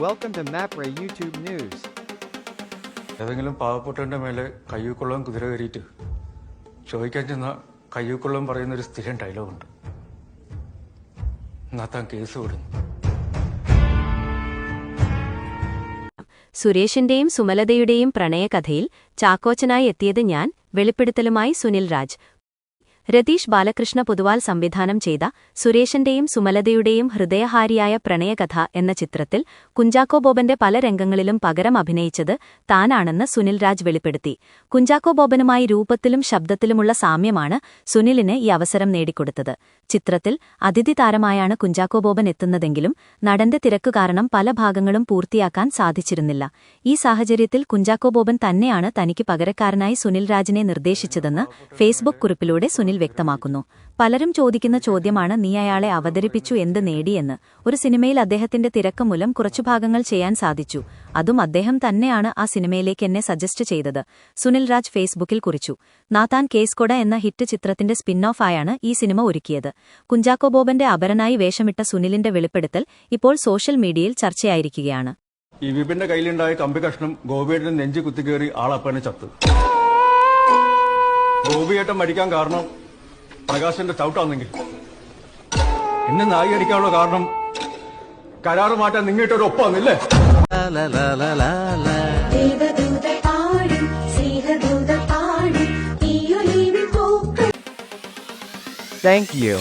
Welcome to MAPRA YouTube News. ഏതെങ്കിലും പാവപ്പെട്ടവന്റെ മേലെ കയ്യൂക്കുള്ളം കുതിര കയറിയിട്ട് ചോദിക്കാൻ ചെന്ന കയ്യൂക്കുള്ളം പറയുന്നൊരു സ്ഥിരം ഡയലോഗുണ്ട്. നാത്താൻ കേസ് വിടുന്നു. സുരേഷിന്റെയും സുമലതയുടെയും പ്രണയകഥയിൽ ചാക്കോച്ചനായി എത്തിയത് ഞാൻ. വെളിപ്പെടുത്തലുമായി സുനിൽ രാജ്. രതീഷ് ബാലകൃഷ്ണ പൊതുവാൾ സംവിധാനം ചെയ്ത സുരേഷിന്റെയും സുമലതയുടെയും ഹൃദയഹാരിയായ പ്രണയകഥ എന്ന ചിത്രത്തിൽ കുഞ്ചാക്കോ ബോബന്റെ പല രംഗങ്ങളിലും പകരം അഭിനയിച്ചത് താനാണെന്ന് സുനിൽ രാജ് വെളിപ്പെടുത്തി. കുഞ്ചാക്കോ ബോബനുമായി രൂപത്തിലും ശബ്ദത്തിലുമുള്ള സാമ്യമാണ് സുനിലിന് ഈ അവസരം നേടിക്കൊടുത്തത്. ചിത്രത്തിൽ അതിഥി താരമായാണ് കുഞ്ചാക്കോ ബോബൻ എത്തുന്നതെങ്കിലും നടന്റെ തിരക്ക് കാരണം പല ഭാഗങ്ങളും പൂർത്തിയാക്കാൻ സാധിച്ചിരുന്നില്ല. ഈ സാഹചര്യത്തിൽ കുഞ്ചാക്കോ ബോബൻ തന്നെയാണ് തനിക്ക് പകരക്കാരനായി സുനിൽ രാജിനെ നിർദ്ദേശിച്ചതെന്ന് ഫേസ്ബുക്ക് കുറിപ്പിലൂടെ സുനിൽ വ്യക്തമാക്കുന്നു. പലരും ചോദിക്കുന്ന ചോദ്യമാണ്, നീ അയാളെ അവതരിപ്പിച്ചു എന്ത് നേടിയെന്ന്. ഒരു സിനിമയിൽ അദ്ദേഹത്തിന്റെ തിരക്ക് മൂലം കുറച്ചു ഭാഗങ്ങൾ ചെയ്യാൻ സാധിച്ചു. അതും അദ്ദേഹം തന്നെയാണ് ആ സിനിമയിലേക്ക് എന്നെ സജസ്റ്റ് ചെയ്തത്. സുനിൽ രാജ് ഫേസ്ബുക്കിൽ കുറിച്ചു. നാത്താൻ കേസ്കൊട എന്ന ഹിറ്റ് ചിത്രത്തിന്റെ സ്പിൻ ഓഫ് ആയാണ് ഈ സിനിമ ഒരുക്കിയത്. കുഞ്ചാക്കോ ബോബന്റെ അപരനായി വേഷമിട്ട സുനിലിന്റെ വെളിപ്പെടുത്തൽ ഇപ്പോൾ സോഷ്യൽ മീഡിയയിൽ ചർച്ചയായിരിക്കുകയാണ്. ഈ വിപിന്റെ കയ്യിലുണ്ടായ കമ്പി കഷ്ണം ഗോപിയേട്ടൻ നെഞ്ചി കുത്തിക്കേറി ആളപ്പനെ ചത്തു. ഗോപിയേട്ടൻ മരിക്കാൻ കാരണം പ്രകാശന്റെ ചവിട്ടാണെങ്കിൽ എന്നെ നായി അടിക്കാനുള്ള കാരണം കരാറ് മാറ്റാൻ നിങ്ങൾക്കൊരു ഒപ്പാന്നില്ലേ? Thank you.